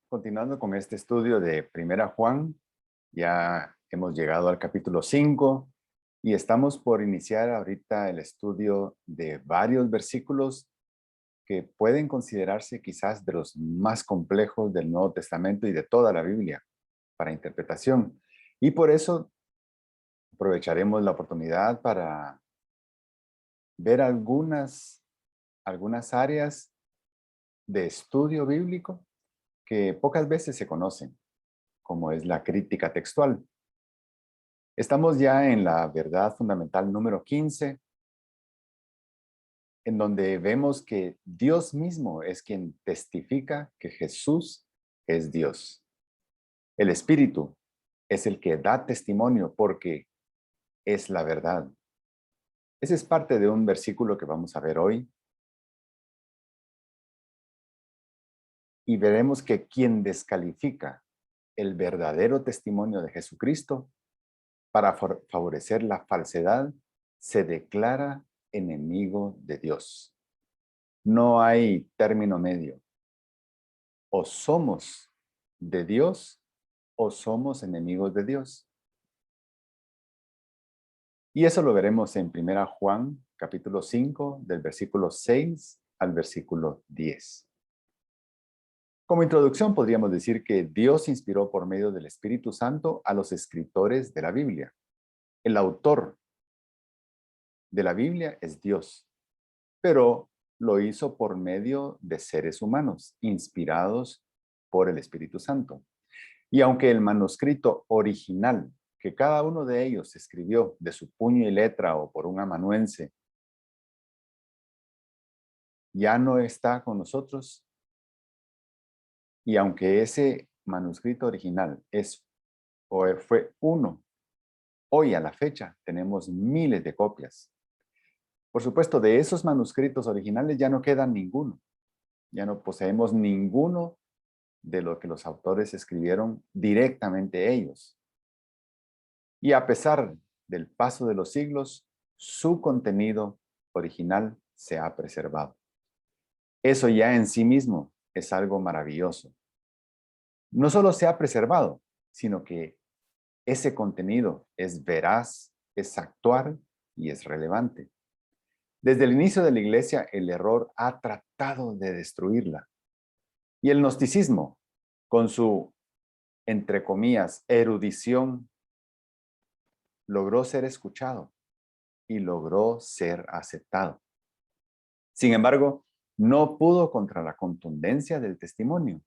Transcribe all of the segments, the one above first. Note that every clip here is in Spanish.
Continuando con este estudio de Primera Juan, ya hemos llegado al capítulo 5 y estamos por iniciar ahorita el estudio de varios versículos que pueden considerarse quizás de los más complejos del Nuevo Testamento y de toda la Biblia para interpretación. Y por eso aprovecharemos la oportunidad para ver algunas áreas de estudio bíblico que pocas veces se conocen, como es la crítica textual. Estamos ya en la verdad fundamental número 15, en donde vemos que Dios mismo es quien testifica que Jesús es Dios. El Espíritu es el que da testimonio porque es la verdad. Ese es parte de un versículo que vamos a ver hoy. Y veremos que quien descalifica el verdadero testimonio de Jesucristo para favorecer la falsedad se declara enemigo de Dios. No hay término medio. O somos de Dios o somos enemigos de Dios. Y eso lo veremos en 1 Juan, capítulo 5, del versículo 6 al versículo 10. Como introducción, podríamos decir que Dios inspiró por medio del Espíritu Santo a los escritores de la Biblia. El autor de la Biblia es Dios, pero lo hizo por medio de seres humanos, inspirados por el Espíritu Santo. Y aunque el manuscrito original, que cada uno de ellos escribió de su puño y letra o por un amanuense, ya no está con nosotros, y aunque ese manuscrito original fue uno, hoy a la fecha tenemos miles de copias. Por supuesto, de esos manuscritos originales ya no queda ninguno. Ya no poseemos ninguno de lo que los autores escribieron directamente ellos. Y a pesar del paso de los siglos, su contenido original se ha preservado. Eso ya en sí mismo es algo maravilloso. No solo se ha preservado, sino que ese contenido es veraz, es actual y es relevante. Desde el inicio de la iglesia, el error ha tratado de destruirla. Y el gnosticismo, con su, entre comillas, erudición, logró ser escuchado y logró ser aceptado. Sin embargo, no pudo contra la contundencia del testimonio.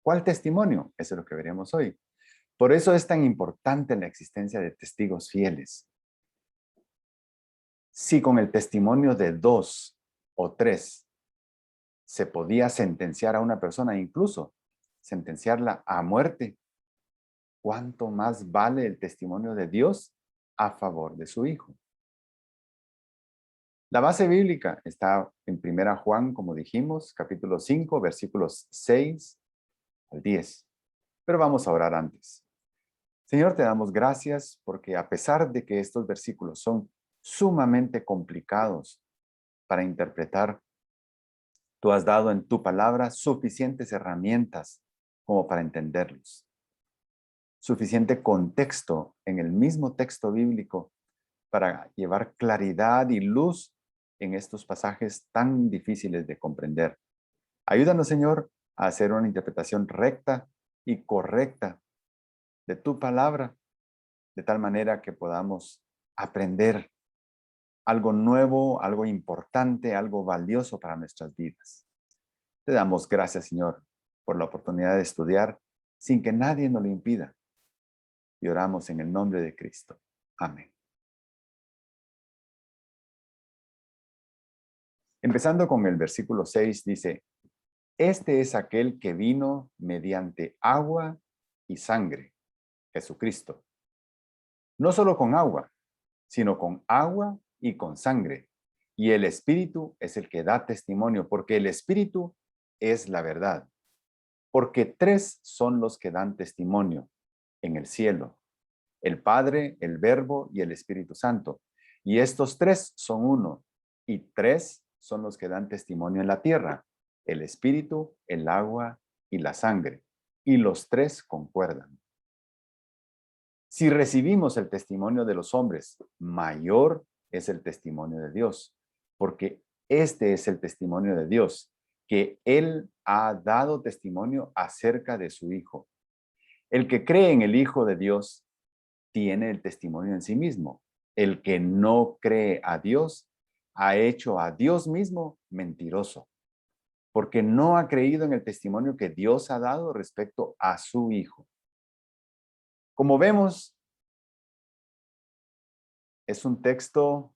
¿Cuál testimonio? Eso es lo que veremos hoy. Por eso es tan importante la existencia de testigos fieles. Si con el testimonio de 2 o 3 se podía sentenciar a una persona, incluso sentenciarla a muerte, ¿cuánto más vale el testimonio de Dios a favor de su Hijo? La base bíblica está en 1 Juan, como dijimos, capítulo 5, versículos 6 al 10. Pero vamos a orar antes. Señor, te damos gracias porque a pesar de que estos versículos son sumamente complicados para interpretar, tú has dado en tu palabra suficientes herramientas como para entenderlos. Suficiente contexto en el mismo texto bíblico para llevar claridad y luz en estos pasajes tan difíciles de comprender. Ayúdanos, Señor, a hacer una interpretación recta y correcta de tu palabra, de tal manera que podamos aprender algo nuevo, algo importante, algo valioso para nuestras vidas. Te damos gracias, Señor, por la oportunidad de estudiar sin que nadie nos lo impida. Y oramos en el nombre de Cristo. Amén. Empezando con el versículo 6, dice: Este es aquel que vino mediante agua y sangre, Jesucristo. No solo con agua, sino con agua y con sangre. Y el Espíritu es el que da testimonio, porque el Espíritu es la verdad. Porque 3 son los que dan testimonio en el cielo: el Padre, el Verbo y el Espíritu Santo. Y estos 3 son uno, y 3 son los que dan testimonio en la tierra: el Espíritu, el agua y la sangre, y los tres concuerdan. Si recibimos el testimonio de los hombres, mayor es el testimonio de Dios, porque este es el testimonio de Dios, que Él ha dado testimonio acerca de su Hijo. El que cree en el Hijo de Dios tiene el testimonio en sí mismo. El que no cree a Dios ha hecho a Dios mismo mentiroso, porque no ha creído en el testimonio que Dios ha dado respecto a su Hijo. Como vemos, es un texto,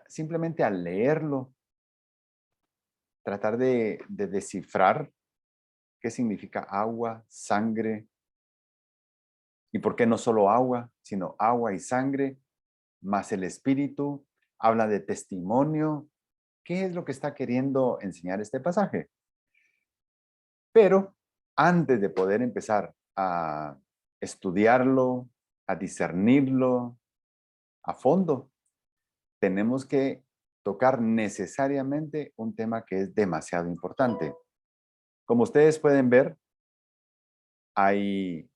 simplemente al leerlo, tratar de descifrar qué significa agua, sangre, y por qué no solo agua, sino agua y sangre, más el Espíritu, habla de testimonio. ¿Qué es lo que está queriendo enseñar este pasaje? Pero antes de poder empezar a estudiarlo, a discernirlo a fondo, tenemos que tocar necesariamente un tema que es demasiado importante. Como ustedes pueden ver, hay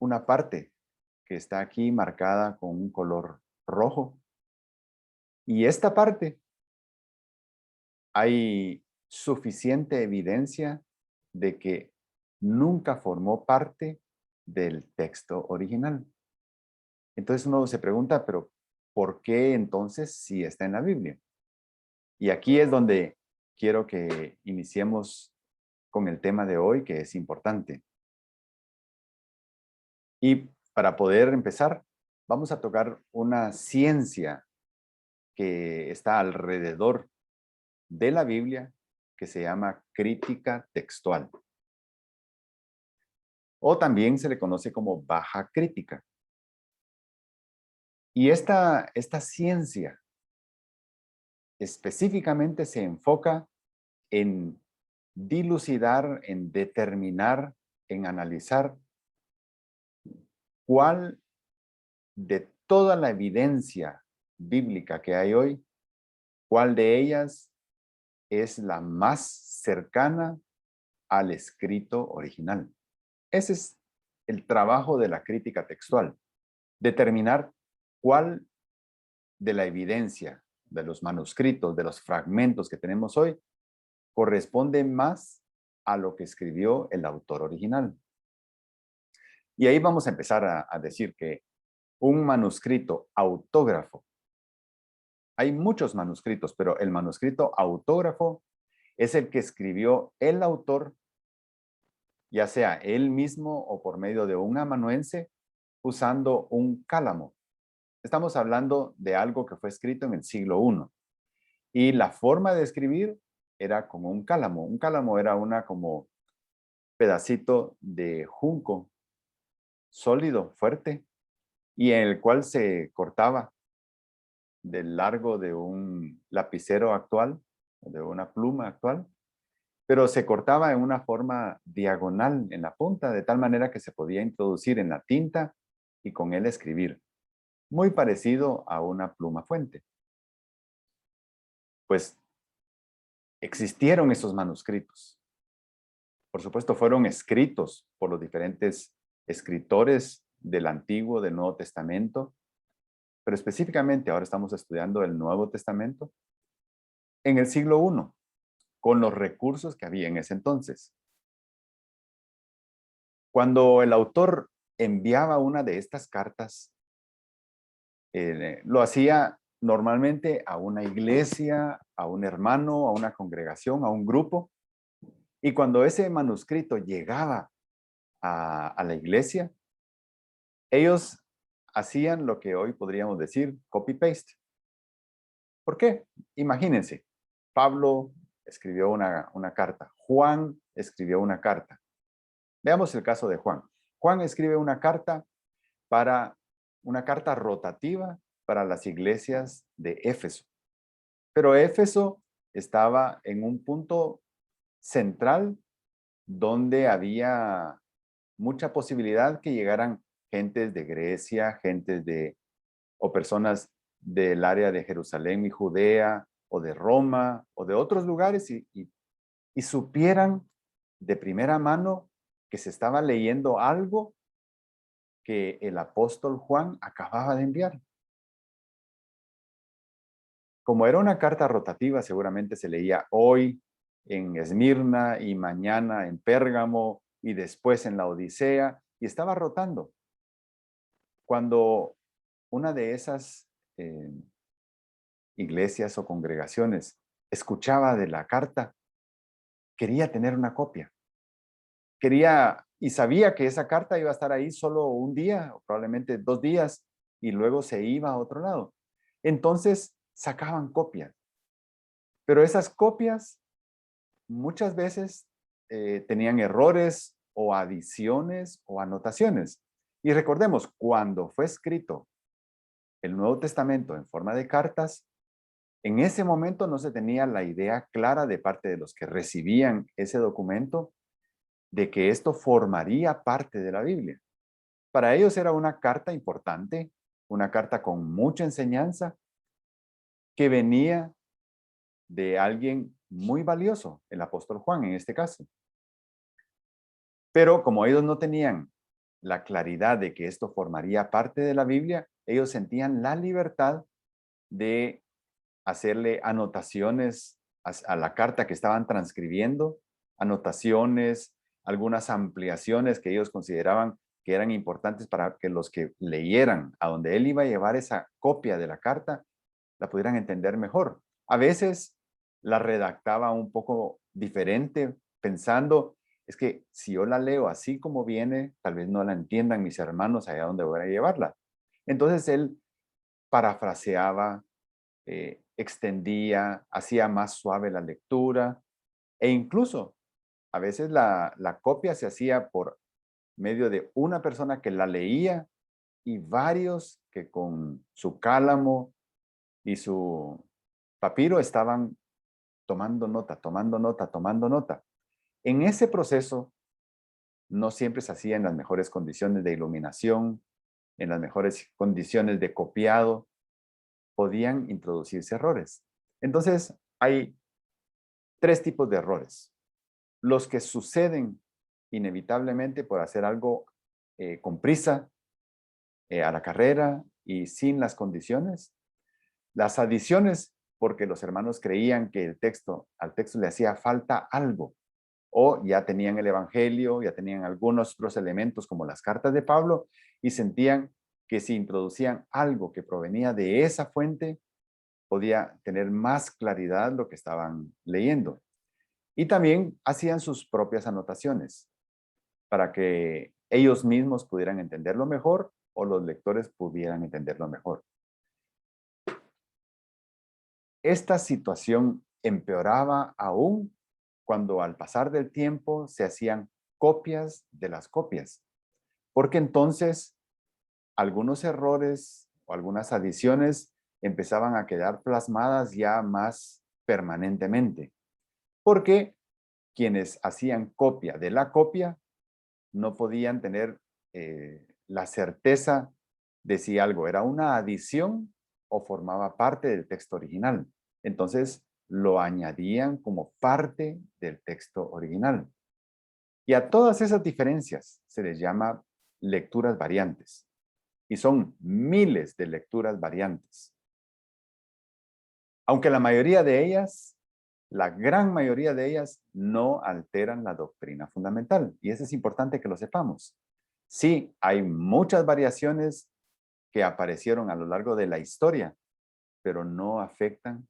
una parte que está aquí marcada con un color rojo. Y esta parte hay suficiente evidencia de que nunca formó parte del texto original. Entonces uno se pregunta, pero ¿por qué entonces sí está en la Biblia? Y aquí es donde quiero que iniciemos con el tema de hoy, que es importante. Y para poder empezar, vamos a tocar una ciencia que está alrededor de la Biblia, que se llama crítica textual. O también se le conoce como baja crítica. Y esta ciencia específicamente se enfoca en dilucidar, en determinar, en analizar cuál de toda la evidencia bíblica que hay hoy, cuál de ellas es la más cercana al escrito original. Ese es el trabajo de la crítica textual, determinar cuál de la evidencia, de los manuscritos, de los fragmentos que tenemos hoy, corresponde más a lo que escribió el autor original. Y ahí vamos a empezar a decir que un manuscrito autógrafo, hay muchos manuscritos, pero el manuscrito autógrafo es el que escribió el autor, ya sea él mismo o por medio de un amanuense, usando un cálamo. Estamos hablando de algo que fue escrito en el siglo I. Y la forma de escribir era como un cálamo. Un cálamo era una como pedacito de junco sólido, fuerte, y en el cual se cortaba del largo de un lapicero actual, de una pluma actual, pero se cortaba en una forma diagonal en la punta, de tal manera que se podía introducir en la tinta y con él escribir. Muy parecido a una pluma fuente. Pues existieron esos manuscritos. Por supuesto, fueron escritos por los diferentes escritores del Antiguo, del Nuevo Testamento, pero específicamente ahora estamos estudiando el Nuevo Testamento en el siglo I, con los recursos que había en ese entonces. Cuando el autor enviaba una de estas cartas, lo hacía normalmente a una iglesia, a un hermano, a una congregación, a un grupo, y cuando ese manuscrito llegaba a la iglesia, ellos hacían lo que hoy podríamos decir copy-paste. ¿Por qué? Imagínense, Pablo escribió una carta, Juan escribió una carta. Veamos el caso de Juan. Juan escribe una carta rotativa para las iglesias de Éfeso. Pero Éfeso estaba en un punto central donde había mucha posibilidad que llegaran gentes de Grecia, o personas del área de Jerusalén y Judea, o de Roma, o de otros lugares, y y supieran de primera mano que se estaba leyendo algo que el apóstol Juan acababa de enviar. Como era una carta rotativa, seguramente se leía hoy en Esmirna y mañana en Pérgamo y después en la Odisea, y estaba rotando. Cuando una de esas iglesias o congregaciones escuchaba de la carta, quería tener una copia. Quería y sabía que esa carta iba a estar ahí solo un día, o probablemente 2 días, y luego se iba a otro lado. Entonces sacaban copias. Pero esas copias muchas veces tenían errores o adiciones o anotaciones. Y recordemos, cuando fue escrito el Nuevo Testamento en forma de cartas, en ese momento no se tenía la idea clara de parte de los que recibían ese documento de que esto formaría parte de la Biblia. Para ellos era una carta importante, una carta con mucha enseñanza que venía de alguien muy valioso, el apóstol Juan en este caso. Pero como ellos no tenían la claridad de que esto formaría parte de la Biblia, ellos sentían la libertad de hacerle anotaciones a la carta que estaban transcribiendo, anotaciones, algunas ampliaciones que ellos consideraban que eran importantes para que los que leyeran a donde él iba a llevar esa copia de la carta, la pudieran entender mejor. A veces la redactaba un poco diferente, pensando, es que si yo la leo así como viene, tal vez no la entiendan mis hermanos allá donde voy a llevarla. Entonces él parafraseaba, extendía, hacía más suave la lectura e incluso a veces la copia se hacía por medio de una persona que la leía y varios que con su cálamo y su papiro estaban tomando nota, tomando nota, tomando nota. En ese proceso no siempre se hacía en las mejores condiciones de iluminación, en las mejores condiciones de copiado, podían introducirse errores. Entonces, hay 3 tipos de errores. Los que suceden inevitablemente por hacer algo con prisa, a la carrera y sin las condiciones. Las adiciones, porque los hermanos creían que al texto le hacía falta algo, o ya tenían el evangelio, ya tenían algunos otros elementos como las cartas de Pablo, y sentían que si introducían algo que provenía de esa fuente, podía tener más claridad lo que estaban leyendo. Y también hacían sus propias anotaciones para que ellos mismos pudieran entenderlo mejor o los lectores pudieran entenderlo mejor. Esta situación empeoraba aún cuando al pasar del tiempo se hacían copias de las copias, porque entonces algunos errores o algunas adiciones empezaban a quedar plasmadas ya más permanentemente, porque quienes hacían copia de la copia no podían tener la certeza de si algo era una adición o formaba parte del texto original. Entonces, lo añadían como parte del texto original. Y a todas esas diferencias se les llama lecturas variantes. Y son miles de lecturas variantes. Aunque la mayoría de ellas, la gran mayoría de ellas, no alteran la doctrina fundamental. Y eso es importante que lo sepamos. Sí, hay muchas variaciones que aparecieron a lo largo de la historia, pero no afectan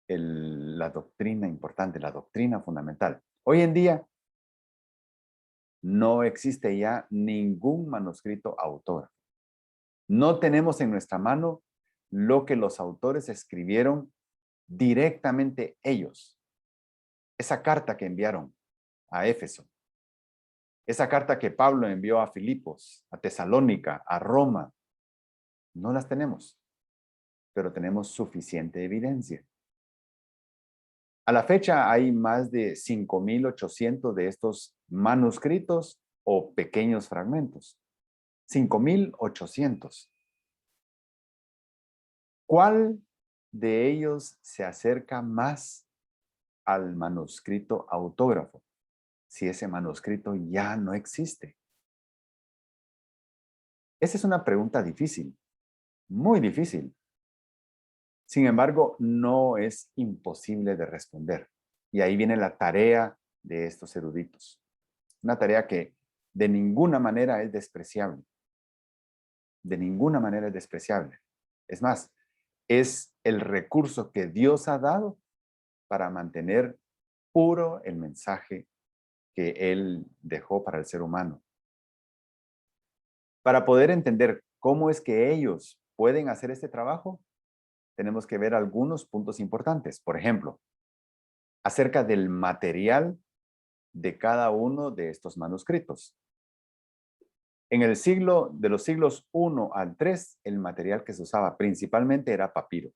la doctrina importante, la doctrina fundamental. Hoy en día no existe ya ningún manuscrito autor. No tenemos en nuestra mano lo que los autores escribieron directamente ellos. Esa carta que enviaron a Éfeso, esa carta que Pablo envió a Filipos, a Tesalónica, a Roma, no las tenemos, pero tenemos suficiente evidencia. A la fecha hay más de 5.800 de estos manuscritos o pequeños fragmentos. 5.800. ¿Cuál de ellos se acerca más al manuscrito autógrafo si ese manuscrito ya no existe? Esa es una pregunta difícil, muy difícil. Sin embargo, no es imposible de responder. Y ahí viene la tarea de estos eruditos. Una tarea que de ninguna manera es despreciable. De ninguna manera es despreciable. Es más, es el recurso que Dios ha dado para mantener puro el mensaje que Él dejó para el ser humano. Para poder entender cómo es que ellos pueden hacer este trabajo, tenemos que ver algunos puntos importantes. Por ejemplo, acerca del material de cada uno de estos manuscritos. En el siglo, de los siglos 1 al 3, el material que se usaba principalmente era papiro.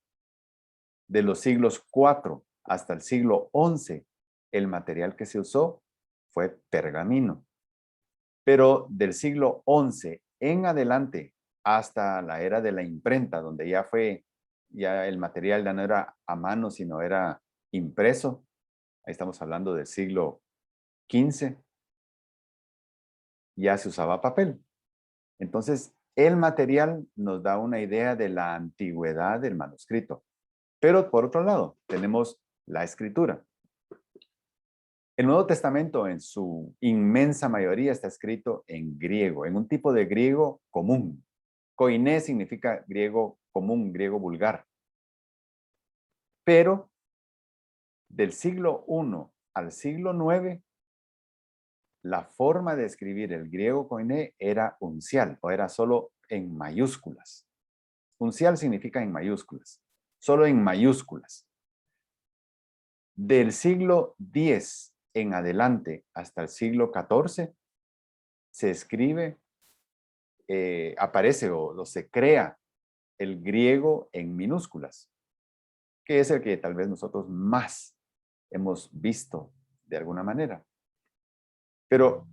De los siglos 4 hasta el siglo 11, el material que se usó fue pergamino. Pero del siglo 11 en adelante hasta la era de la imprenta, donde ya el material ya no era a mano, sino era impreso. Ahí estamos hablando del siglo 15, ya se usaba papel. Entonces, el material nos da una idea de la antigüedad del manuscrito. Pero por otro lado, tenemos la escritura. El Nuevo Testamento en su inmensa mayoría está escrito en griego, en un tipo de griego común. Koiné significa griego común, griego vulgar. Pero del siglo I al siglo IX, la forma de escribir el griego koiné era uncial, o era solo en mayúsculas. Uncial significa en mayúsculas, solo en mayúsculas. Del siglo X en adelante hasta el siglo XIV, se escribe, aparece o se crea el griego en minúsculas, que es el que tal vez nosotros más hemos visto de alguna manera. Pero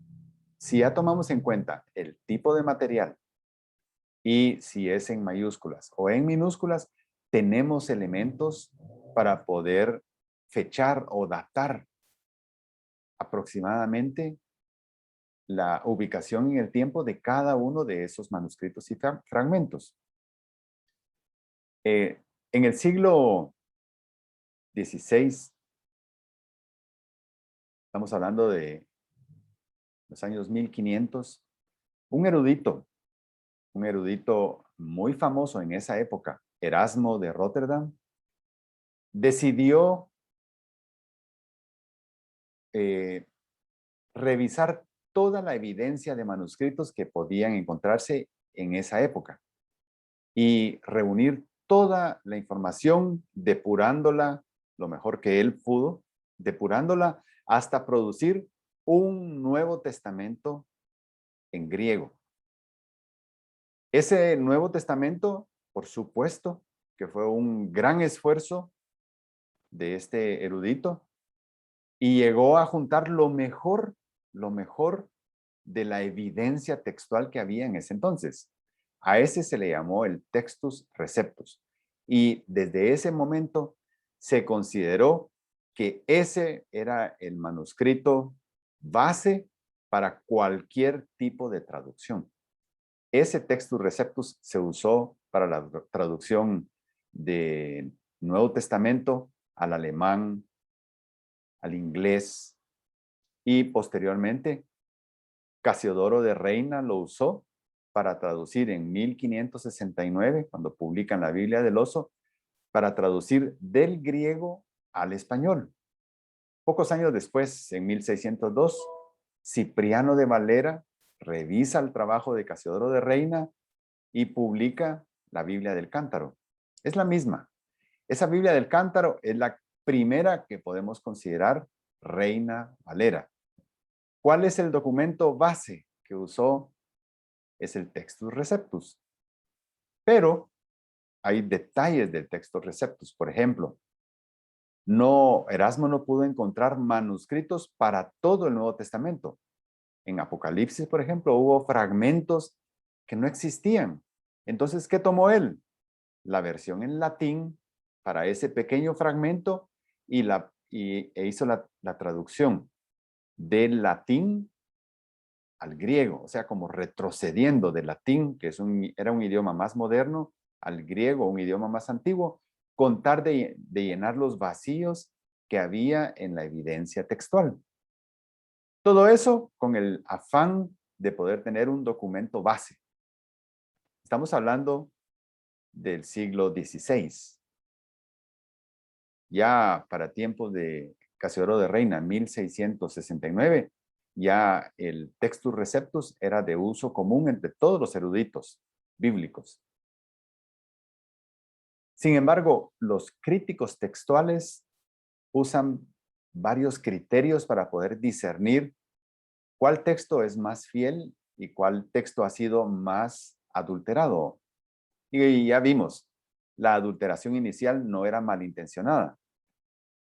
si ya tomamos en cuenta el tipo de material y si es en mayúsculas o en minúsculas, tenemos elementos para poder fechar o datar aproximadamente la ubicación en el tiempo de cada uno de esos manuscritos y fragmentos. En el siglo XVI, estamos hablando de los años 1500, un erudito muy famoso en esa época, Erasmo de Rotterdam, decidió revisar toda la evidencia de manuscritos que podían encontrarse en esa época y reunir toda la información, depurándola lo mejor que él pudo, depurándola hasta producir un Nuevo Testamento en griego. Ese Nuevo Testamento, por supuesto, que fue un gran esfuerzo de este erudito y llegó a juntar lo mejor de la evidencia textual que había en ese entonces. A ese se le llamó el Textus Receptus. Y desde ese momento se consideró que ese era el manuscrito base para cualquier tipo de traducción. Ese Textus Receptus se usó para la traducción del Nuevo Testamento al alemán, al inglés y posteriormente Casiodoro de Reina lo usó para traducir en 1569, cuando publican la Biblia del Oso, para traducir del griego al español. Pocos años después, en 1602, Cipriano de Valera revisa el trabajo de Casiodoro de Reina y publica la Biblia del Cántaro. Es la misma. Esa Biblia del Cántaro es la primera que podemos considerar Reina Valera. ¿Cuál es el documento base que usó? Es el Textus Receptus. Pero hay detalles del Textus Receptus. Por ejemplo, Erasmo no pudo encontrar manuscritos para todo el Nuevo Testamento. En Apocalipsis, por ejemplo, hubo fragmentos que no existían. Entonces, ¿qué tomó él? La versión en latín para ese pequeño fragmento y e hizo la traducción del latín al griego, o sea, como retrocediendo del latín, que era un idioma más moderno, al griego, un idioma más antiguo, con tal de llenar los vacíos que había en la evidencia textual. Todo eso con el afán de poder tener un documento base. Estamos hablando del siglo XVI. Ya para tiempos de Casiodoro de Reina, 1669, ya el Textus Receptus era de uso común entre todos los eruditos bíblicos. Sin embargo, los críticos textuales usan varios criterios para poder discernir cuál texto es más fiel y cuál texto ha sido más adulterado. Y ya vimos, la adulteración inicial no era malintencionada.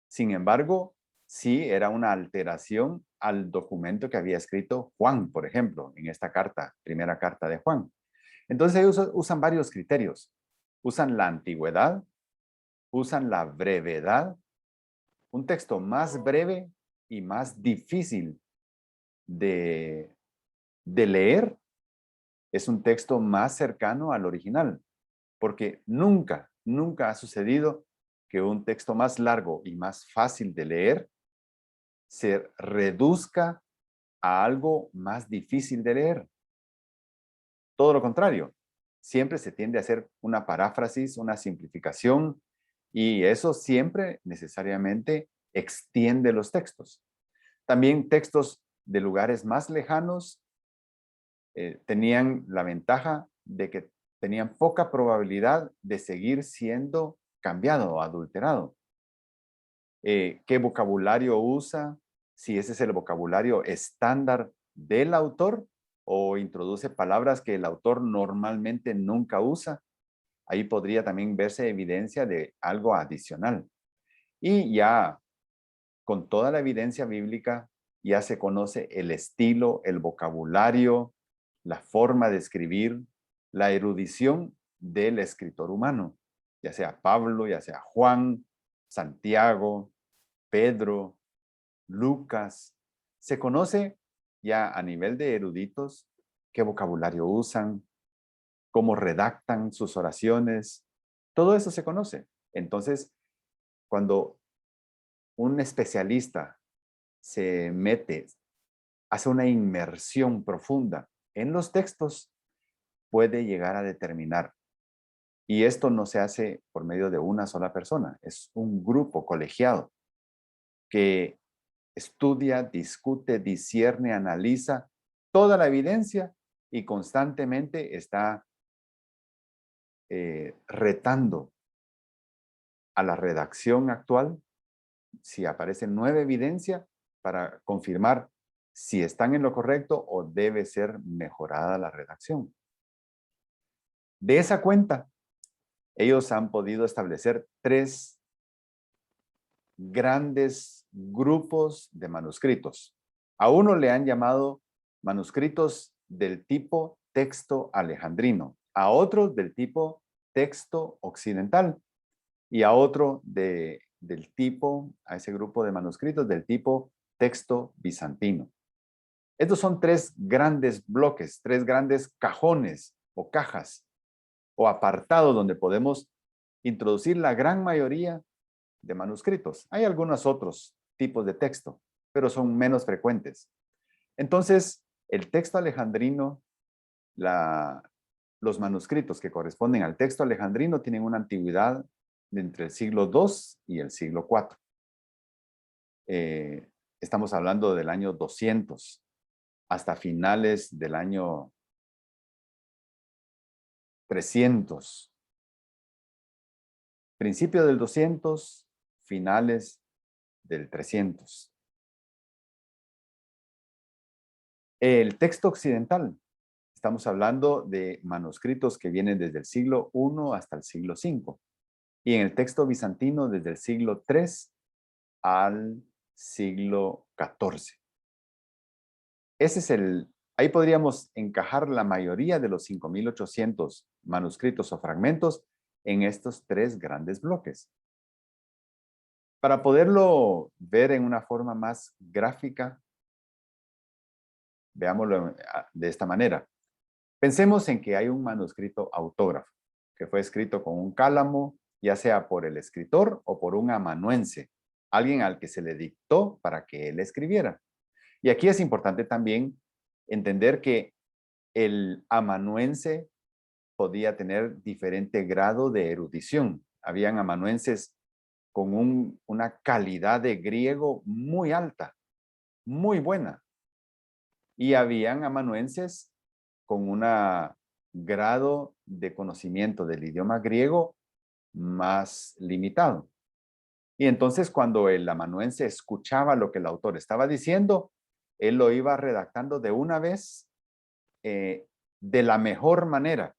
Sin embargo, sí era una alteración al documento que había escrito Juan, por ejemplo, en esta carta, primera carta de Juan. Entonces ellos usan varios criterios. Usan la antigüedad, usan la brevedad. Un texto más breve y más difícil de leer es un texto más cercano al original, porque nunca ha sucedido que un texto más largo y más fácil de leer se reduzca a algo más difícil de leer. Todo lo contrario, siempre se tiende a hacer una paráfrasis, una simplificación, y eso siempre necesariamente extiende los textos. También textos de lugares más lejanos tenían la ventaja de que tenían poca probabilidad de seguir siendo cambiado o adulterado. ¿Qué vocabulario usa? Si ese es el vocabulario estándar del autor o introduce palabras que el autor normalmente nunca usa. Ahí podría también verse evidencia de algo adicional. Y ya con toda la evidencia bíblica ya se conoce el estilo, el vocabulario, la forma de escribir, la erudición del escritor humano, ya sea Pablo, ya sea Juan, Santiago, Pedro, Lucas. Se conoce ya a nivel de eruditos qué vocabulario usan, cómo redactan sus oraciones. Todo eso se conoce. Entonces, cuando un especialista se mete, hace una inmersión profunda en los textos, puede llegar a determinar. Y esto no se hace por medio de una sola persona, es un grupo colegiado que estudia, discute, discierne, analiza toda la evidencia y constantemente está retando a la redacción actual si aparecen nueva evidencia para confirmar si están en lo correcto o debe ser mejorada la redacción. De esa cuenta, ellos han podido establecer 3 grandes grupos de manuscritos. A uno le han llamado manuscritos del tipo texto alejandrino, a otros del tipo texto occidental y a otro del tipo, a ese grupo de manuscritos del tipo texto bizantino. Estos son 3 grandes bloques, 3 grandes cajones o cajas o apartados donde podemos introducir la gran mayoría de manuscritos. Hay algunos otros tipos de texto, pero son menos frecuentes. Entonces, el texto alejandrino, los manuscritos que corresponden al texto alejandrino tienen una antigüedad de entre el siglo II y el siglo IV. Estamos hablando del año 200 hasta finales del año 300. Principio del 200, finales del 300. El texto occidental. Estamos hablando de manuscritos que vienen desde el siglo I hasta el siglo V. Y en el texto bizantino desde el siglo III al siglo XIV. Ahí podríamos encajar la mayoría de los 5.800 manuscritos o fragmentos en estos 3 grandes bloques. Para poderlo ver en una forma más gráfica, veámoslo de esta manera. Pensemos en que hay un manuscrito autógrafo que fue escrito con un cálamo, ya sea por el escritor o por un amanuense, alguien al que se le dictó para que él escribiera. Y aquí es importante también entender que el amanuense podía tener diferente grado de erudición. Habían amanuenses con una calidad de griego muy alta, muy buena. Y habían amanuenses con un grado de conocimiento del idioma griego más limitado. Y entonces cuando el amanuense escuchaba lo que el autor estaba diciendo, él lo iba redactando de una vez de la mejor manera.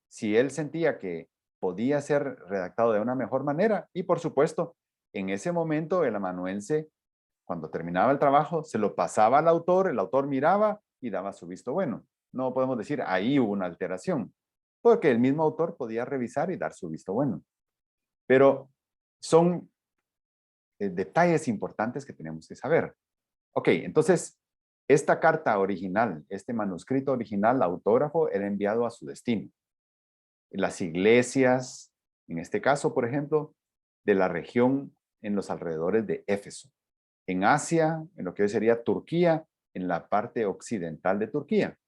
Si él sentía que podía ser redactado de una mejor manera, y por supuesto, en ese momento el amanuense, cuando terminaba el trabajo, se lo pasaba al autor, el autor miraba y daba su visto bueno. No podemos decir ahí hubo una alteración, porque el mismo autor podía revisar y dar su visto bueno. Pero son detalles importantes que tenemos que saber. Ok, entonces, esta carta original, este manuscrito original, autógrafo, era enviado a su destino. Las iglesias, en este caso, por ejemplo, de la región en los alrededores de Éfeso. En Asia, en lo que hoy sería Turquía, en la parte occidental de Turquía.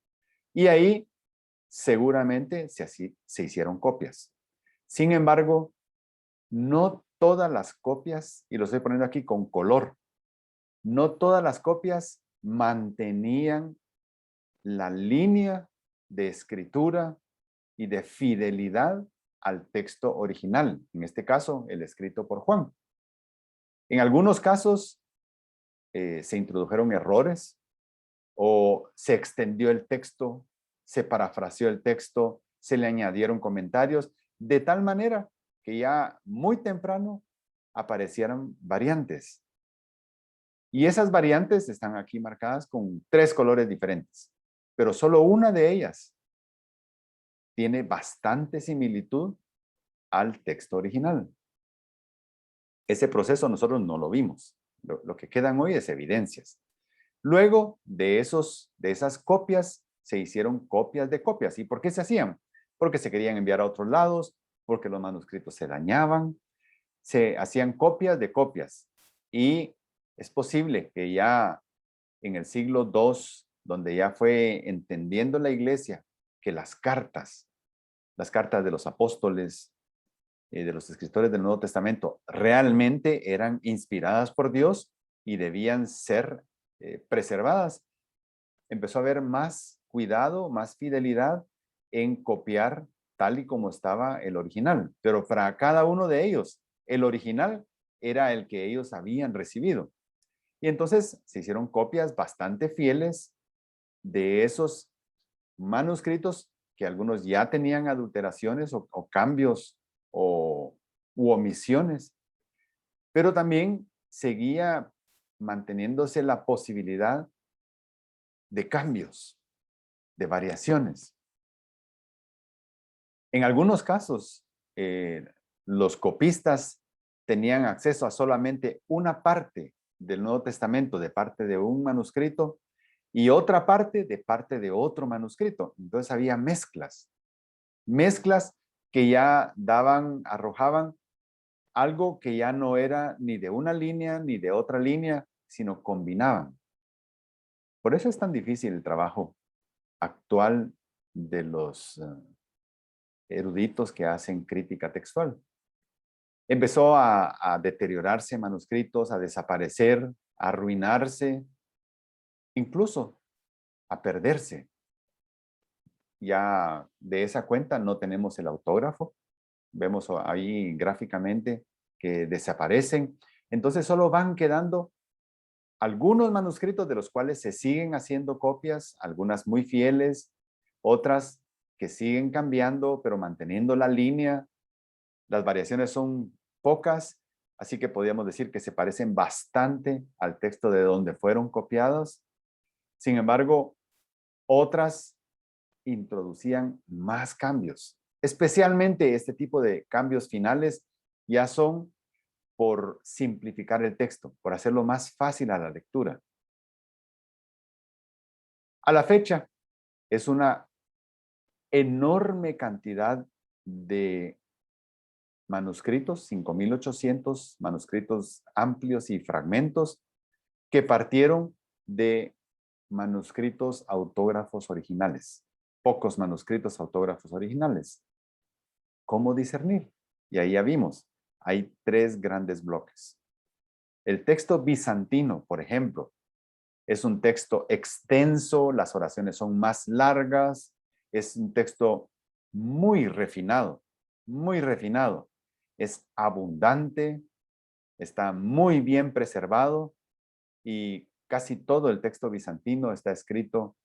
Y ahí seguramente se hicieron copias. Sin embargo, no todas las copias, y lo estoy poniendo aquí con color, no todas las copias mantenían la línea de escritura y de fidelidad al texto original, en este caso, el escrito por Juan. En algunos casos se introdujeron errores o se extendió el texto, se parafraseó el texto, se le añadieron comentarios, de tal manera que ya muy temprano aparecieran variantes. Y esas variantes están aquí marcadas con 3 colores diferentes, pero solo una de ellas tiene bastante similitud al texto original. Ese proceso nosotros no lo vimos. Lo que quedan hoy es evidencias. Luego de esas copias, se hicieron copias de copias. ¿Y por qué se hacían? Porque se querían enviar a otros lados, porque los manuscritos se dañaban, se hacían copias de copias. Y es posible que ya en el siglo II, donde ya fue entendiendo la iglesia que las cartas de los apóstoles, de los escritores del Nuevo Testamento, realmente eran inspiradas por Dios y debían ser preservadas. Empezó a haber más cuidado, más fidelidad en copiar tal y como estaba el original. Pero para cada uno de ellos, el original era el que ellos habían recibido. Y entonces se hicieron copias bastante fieles de esos manuscritos que algunos ya tenían adulteraciones o cambios u omisiones, pero también seguía manteniéndose la posibilidad de cambios, de variaciones. En algunos casos, los copistas tenían acceso a solamente una parte del Nuevo Testamento de parte de un manuscrito y otra parte de otro manuscrito. Entonces había mezclas que ya arrojaban algo que ya no era ni de una línea ni de otra línea, sino combinaban. Por eso es tan difícil el trabajo actual de los eruditos que hacen crítica textual. Empezó a deteriorarse manuscritos, a desaparecer, a arruinarse, incluso a perderse. Ya de esa cuenta no tenemos el autógrafo. Vemos ahí gráficamente que desaparecen. Entonces solo van quedando algunos manuscritos de los cuales se siguen haciendo copias, algunas muy fieles, otras que siguen cambiando, pero manteniendo la línea. Las variaciones son pocas, así que podríamos decir que se parecen bastante al texto de donde fueron copiados. Sin embargo, otras introducían más cambios. Especialmente este tipo de cambios finales ya son por simplificar el texto, por hacerlo más fácil a la lectura. A la fecha, es una enorme cantidad de manuscritos, 5.800 manuscritos amplios y fragmentos que partieron de manuscritos autógrafos originales, pocos manuscritos autógrafos originales. ¿Cómo discernir? Y ahí ya vimos, hay tres grandes bloques. El texto bizantino, por ejemplo, es un texto extenso, las oraciones son más largas, es un texto muy refinado, es abundante, está muy bien preservado y casi todo el texto bizantino está escrito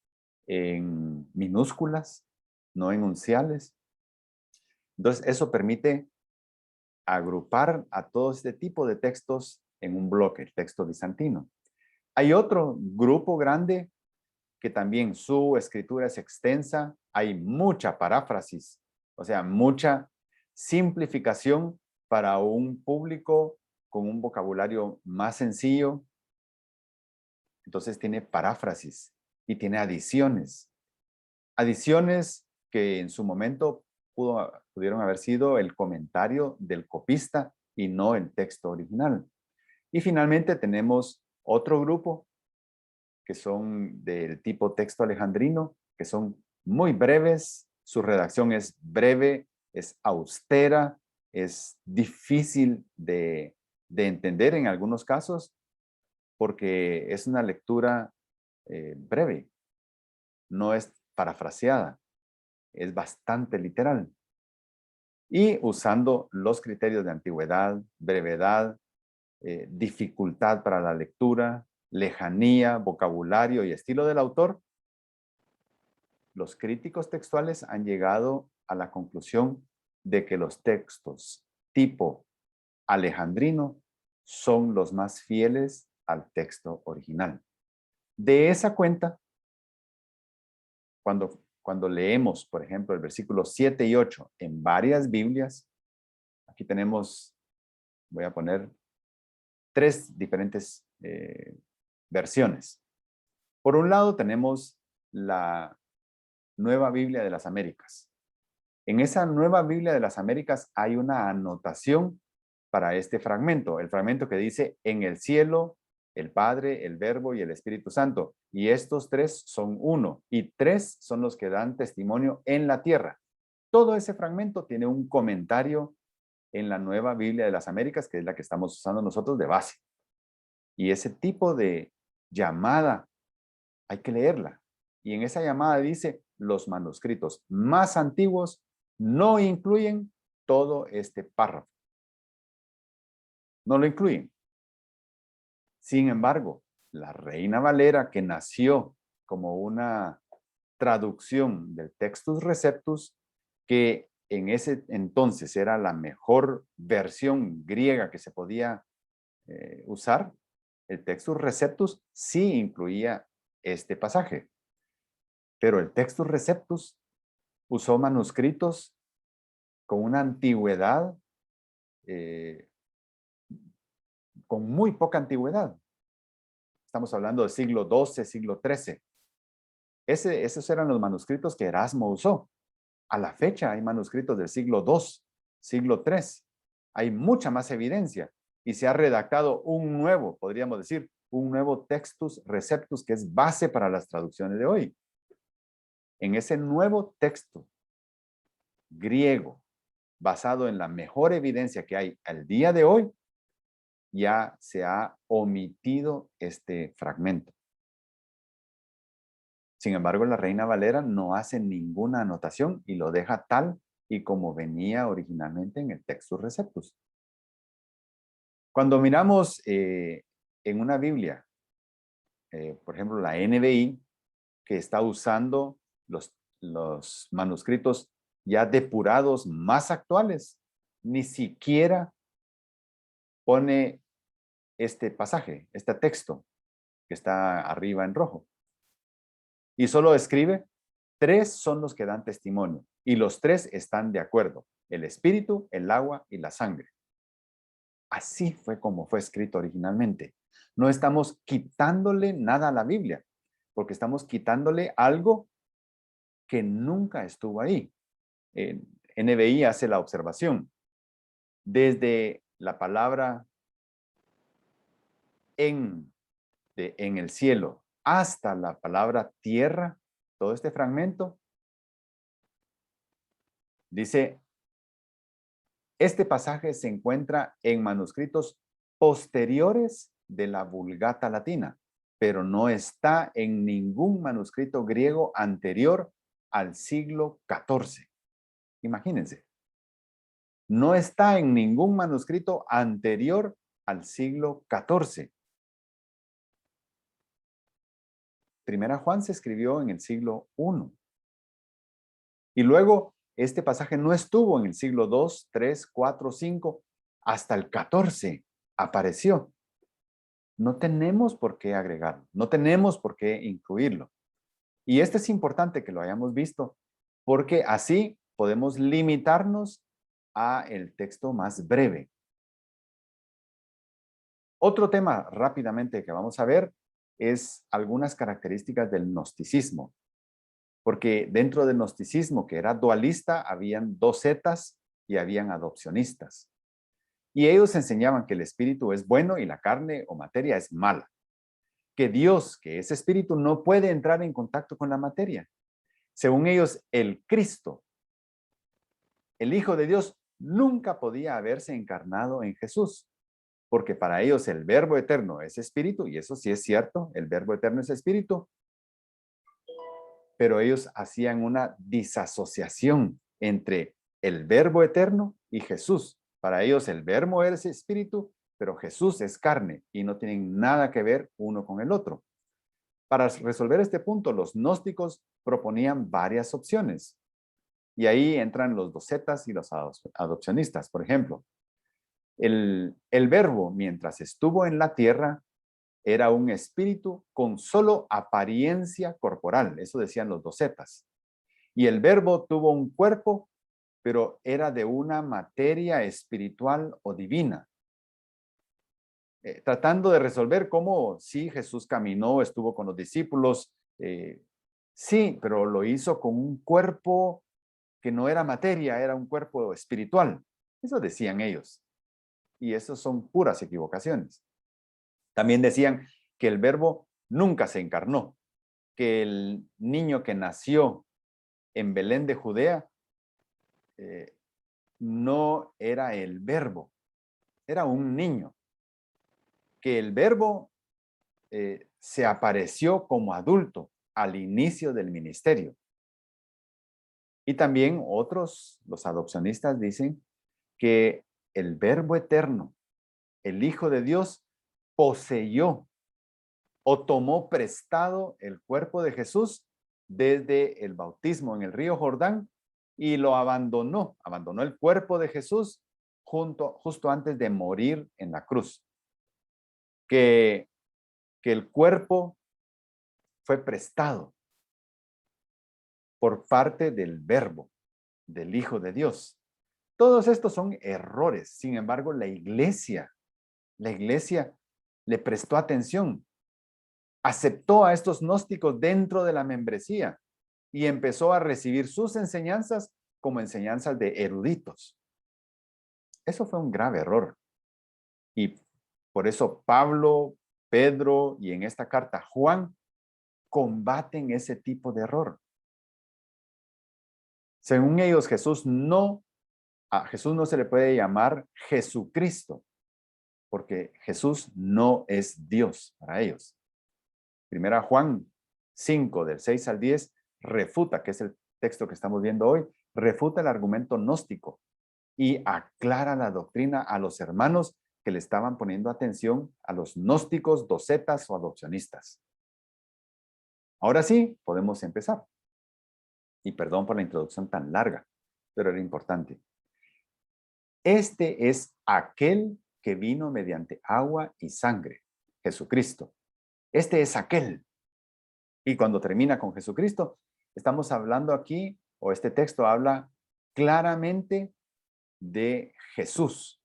en minúsculas, no en unciales. Entonces, eso permite agrupar a todo este tipo de textos en un bloque, el texto bizantino. Hay otro grupo grande que también su escritura es extensa, hay mucha paráfrasis, o sea, mucha simplificación para un público con un vocabulario más sencillo. Entonces tiene paráfrasis y tiene adiciones. Adiciones que en su momento pudieron haber sido el comentario del copista y no el texto original. Y finalmente tenemos otro grupo que son del tipo texto alejandrino, que son muy breves, su redacción es breve, es austera, es difícil de entender en algunos casos, porque es una lectura breve, no es parafraseada, es bastante literal. Y usando los criterios de antigüedad, brevedad, dificultad para la lectura, lejanía, vocabulario y estilo del autor, los críticos textuales han llegado a la conclusión de que los textos tipo alejandrino son los más fieles al texto original. De esa cuenta, cuando leemos, por ejemplo, el versículo 7 y 8 en varias Biblias, aquí tenemos, voy a poner tres diferentes versiones. Por un lado tenemos la Nueva Biblia de las Américas. En esa Nueva Biblia de las Américas hay una anotación para este fragmento, el fragmento que dice, en el cielo, el Padre, el Verbo y el Espíritu Santo. Y estos tres son uno, y tres son los que dan testimonio en la tierra. Todo ese fragmento tiene un comentario en la Nueva Biblia de las Américas, que es la que estamos usando nosotros de base. Y ese tipo de llamada hay que leerla. Y en esa llamada dice, los manuscritos más antiguos no incluyen todo este párrafo. No lo incluyen. Sin embargo, la Reina Valera, que nació como una traducción del Textus Receptus, que en ese entonces era la mejor versión griega que se podía usar, el Textus Receptus sí incluía este pasaje. Pero el Textus Receptus usó manuscritos con una antigüedad, con muy poca antigüedad. Estamos hablando del siglo XII, siglo XIII. Esos eran los manuscritos que Erasmo usó. A la fecha hay manuscritos del siglo II, siglo III. Hay mucha más evidencia y se ha redactado un nuevo, podríamos decir, un nuevo Textus Receptus que es base para las traducciones de hoy. En ese nuevo texto griego, basado en la mejor evidencia que hay al día de hoy, ya se ha omitido este fragmento. Sin embargo, la Reina Valera no hace ninguna anotación y lo deja tal y como venía originalmente en el Textus Receptus. Cuando miramos en una Biblia, por ejemplo, la NBI, que está usando los manuscritos ya depurados más actuales, ni siquiera pone este pasaje, este texto que está arriba en rojo. Y solo escribe, tres son los que dan testimonio y los tres están de acuerdo, el espíritu, el agua y la sangre. Así fue como fue escrito originalmente. No estamos quitándole nada a la Biblia, porque estamos quitándole algo que nunca estuvo ahí. NBI hace la observación. Desde la palabra en el cielo hasta la palabra tierra, todo este fragmento, dice, este pasaje se encuentra en manuscritos posteriores de la Vulgata Latina, pero no está en ningún manuscrito griego anterior al siglo XIV. Imagínense. No está en ningún manuscrito anterior al siglo XIV. Primera Juan se escribió en el siglo I. Y luego, este pasaje no estuvo en el siglo II, III, IV, V, hasta el XIV apareció. No tenemos por qué agregarlo, no tenemos por qué incluirlo. Y esto es importante que lo hayamos visto, porque así podemos limitarnos a el texto más breve. Otro tema rápidamente que vamos a ver es algunas características del gnosticismo. Porque dentro del gnosticismo, que era dualista, habían docetas y habían adopcionistas. Y ellos enseñaban que el espíritu es bueno y la carne o materia es mala. Que Dios, que es espíritu, no puede entrar en contacto con la materia. Según ellos, el Cristo, el Hijo de Dios, nunca podía haberse encarnado en Jesús, porque para ellos el Verbo eterno es espíritu, y eso sí es cierto, el Verbo eterno es espíritu, pero ellos hacían una disasociación entre el Verbo eterno y Jesús. Para ellos el Verbo es espíritu, pero Jesús es carne y no tienen nada que ver uno con el otro. Para resolver este punto, los gnósticos proponían varias opciones. Y ahí entran los docetas y los adopcionistas. Por ejemplo, el Verbo, mientras estuvo en la tierra, era un espíritu con solo apariencia corporal. Eso decían los docetas. Y el Verbo tuvo un cuerpo, pero era de una materia espiritual o divina. Tratando de resolver cómo sí Jesús caminó, estuvo con los discípulos. Sí, pero lo hizo con un cuerpo que no era materia, era un cuerpo espiritual. Eso decían ellos. Y eso son puras equivocaciones. También decían que el Verbo nunca se encarnó, que el niño que nació en Belén de Judea no era el Verbo, era un niño, que el Verbo se apareció como adulto al inicio del ministerio. Y también otros, los adopcionistas, dicen que el Verbo eterno, el Hijo de Dios, poseyó o tomó prestado el cuerpo de Jesús desde el bautismo en el río Jordán y lo abandonó el cuerpo de Jesús justo antes de morir en la cruz. Que el cuerpo fue prestado por parte del Verbo, del Hijo de Dios. Todos estos son errores. Sin embargo, la iglesia le prestó atención, aceptó a estos gnósticos dentro de la membresía y empezó a recibir sus enseñanzas como enseñanzas de eruditos. Eso fue un grave error. Y por eso Pablo, Pedro y en esta carta Juan combaten ese tipo de error. Según ellos, a Jesús no se le puede llamar Jesucristo, porque Jesús no es Dios para ellos. Primera Juan 5, del 6 al 10, refuta, que es el texto que estamos viendo hoy, refuta el argumento gnóstico y aclara la doctrina a los hermanos que le estaban poniendo atención a los gnósticos, docetas o adopcionistas. Ahora sí, podemos empezar. Y perdón por la introducción tan larga, pero era importante. Este es aquel que vino mediante agua y sangre, Jesucristo. Este es aquel. Y cuando termina con Jesucristo, estamos hablando aquí, o este texto habla claramente de Jesús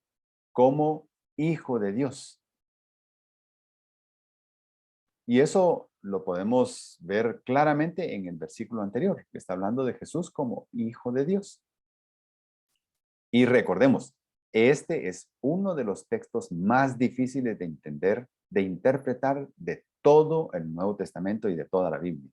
como Hijo de Dios. Y eso lo podemos ver claramente en el versículo anterior, que está hablando de Jesús como Hijo de Dios. Y recordemos, este es uno de los textos más difíciles de entender, de interpretar de todo el Nuevo Testamento y de toda la Biblia.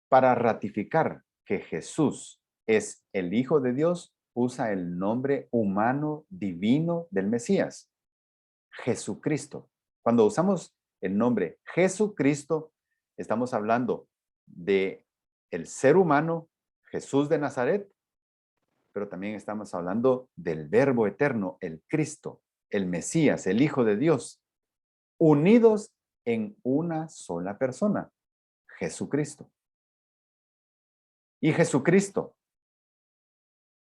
Para ratificar que Jesús es el Hijo de Dios, usa el nombre humano divino del Mesías, Jesucristo. Cuando usamos el nombre Jesucristo, estamos hablando de el ser humano, Jesús de Nazaret, pero también estamos hablando del Verbo eterno, el Cristo, el Mesías, el Hijo de Dios, unidos en una sola persona, Jesucristo. Y Jesucristo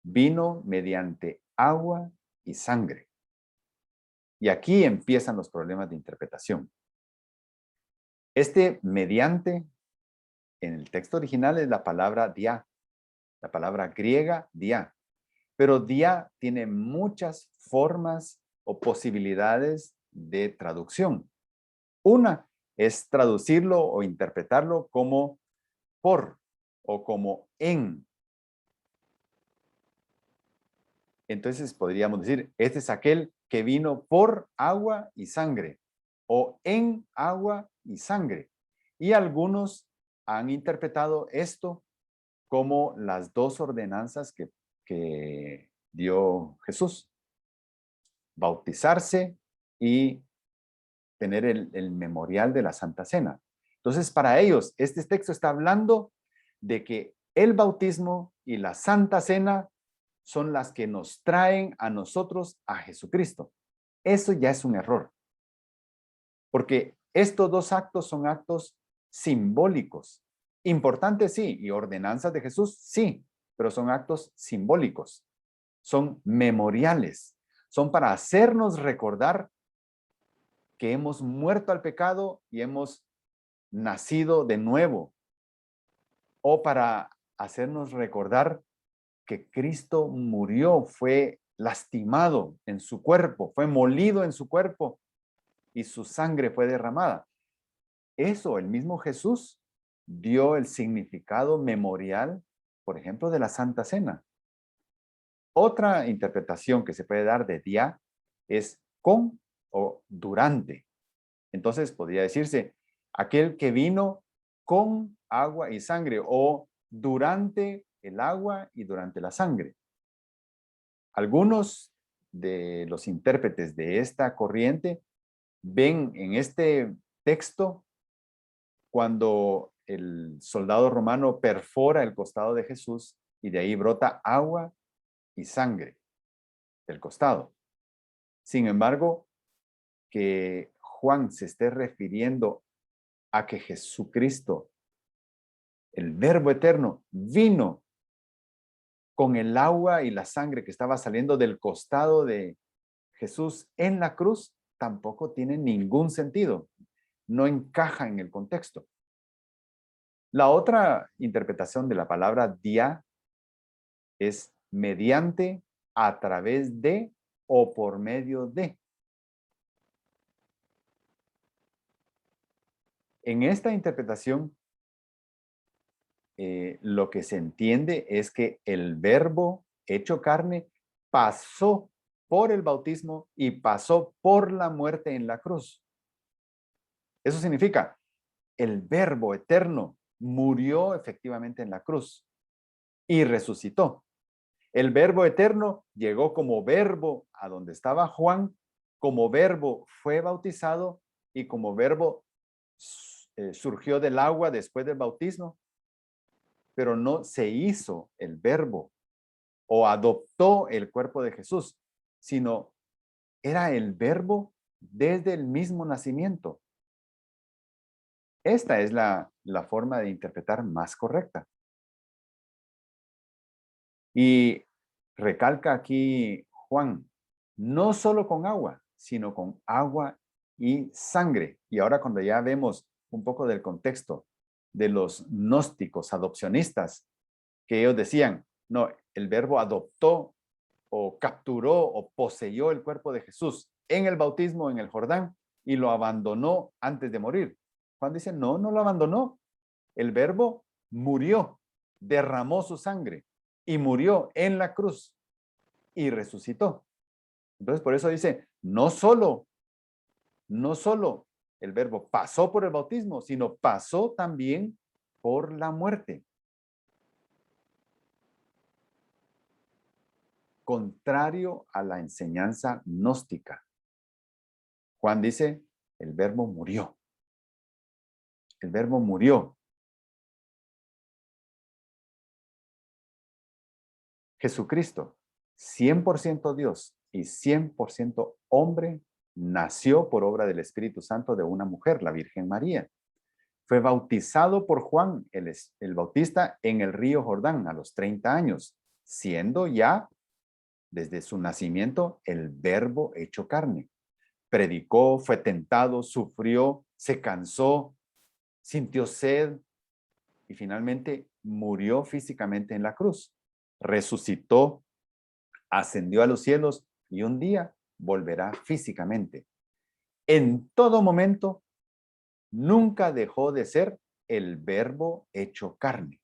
vino mediante agua y sangre. Y aquí empiezan los problemas de interpretación. Este mediante, en el texto original es la palabra dia, la palabra griega dia. Pero dia tiene muchas formas o posibilidades de traducción. Una es traducirlo o interpretarlo como por o como en. Entonces podríamos decir, este es aquel que vino por agua y sangre o en agua y sangre. Y algunos han interpretado esto como las dos ordenanzas que dio Jesús. Bautizarse y tener el memorial de la Santa Cena. Entonces, para ellos, este texto está hablando de que el bautismo y la Santa Cena son las que nos traen a nosotros a Jesucristo. Eso ya es un error. Porque estos dos actos son actos simbólicos. Importantes, sí, y ordenanzas de Jesús, sí, pero son actos simbólicos. Son memoriales. Son para hacernos recordar que hemos muerto al pecado y hemos nacido de nuevo. O para hacernos recordar que Cristo murió, fue lastimado en su cuerpo, fue molido en su cuerpo y su sangre fue derramada. Eso, el mismo Jesús dio el significado memorial, por ejemplo, de la Santa Cena. Otra interpretación que se puede dar de día es con o durante. Entonces podría decirse, aquel que vino con agua y sangre o durante el agua y durante la sangre. Algunos de los intérpretes de esta corriente ven en este texto cuando el soldado romano perfora el costado de Jesús y de ahí brota agua y sangre del costado. Sin embargo, que Juan se esté refiriendo a que Jesucristo, el Verbo eterno, vino con el agua y la sangre que estaba saliendo del costado de Jesús en la cruz, tampoco tiene ningún sentido. No encaja en el contexto. La otra interpretación de la palabra día es mediante, a través de o por medio de. En esta interpretación, lo que se entiende es que el verbo hecho carne pasó por el bautismo y pasó por la muerte en la cruz. Eso significa, el verbo eterno murió efectivamente en la cruz y resucitó. El verbo eterno llegó como verbo a donde estaba Juan, como verbo fue bautizado y como verbo surgió del agua después del bautismo, pero no se hizo el verbo o adoptó el cuerpo de Jesús, sino era el verbo desde el mismo nacimiento. Esta es la forma de interpretar más correcta. Y recalca aquí Juan, no solo con agua, sino con agua y sangre. Y ahora cuando ya vemos un poco del contexto de los gnósticos adopcionistas, que ellos decían, no, el verbo adoptó o capturó o poseyó el cuerpo de Jesús en el bautismo en el Jordán y lo abandonó antes de morir. Juan dice, no, no lo abandonó. El Verbo murió, derramó su sangre y murió en la cruz y resucitó. Entonces, por eso dice, no solo el Verbo pasó por el bautismo, sino pasó también por la muerte. Contrario a la enseñanza gnóstica. Juan dice, el Verbo murió. El Verbo murió. Jesucristo, 100% Dios y 100% hombre, nació por obra del Espíritu Santo de una mujer, la Virgen María. Fue bautizado por Juan el Bautista en el río Jordán a los 30 años, siendo ya desde su nacimiento el Verbo hecho carne. Predicó, fue tentado, sufrió, se cansó, sintió sed y finalmente murió físicamente en la cruz. Resucitó, ascendió a los cielos y un día volverá físicamente. En todo momento, nunca dejó de ser el Verbo hecho carne,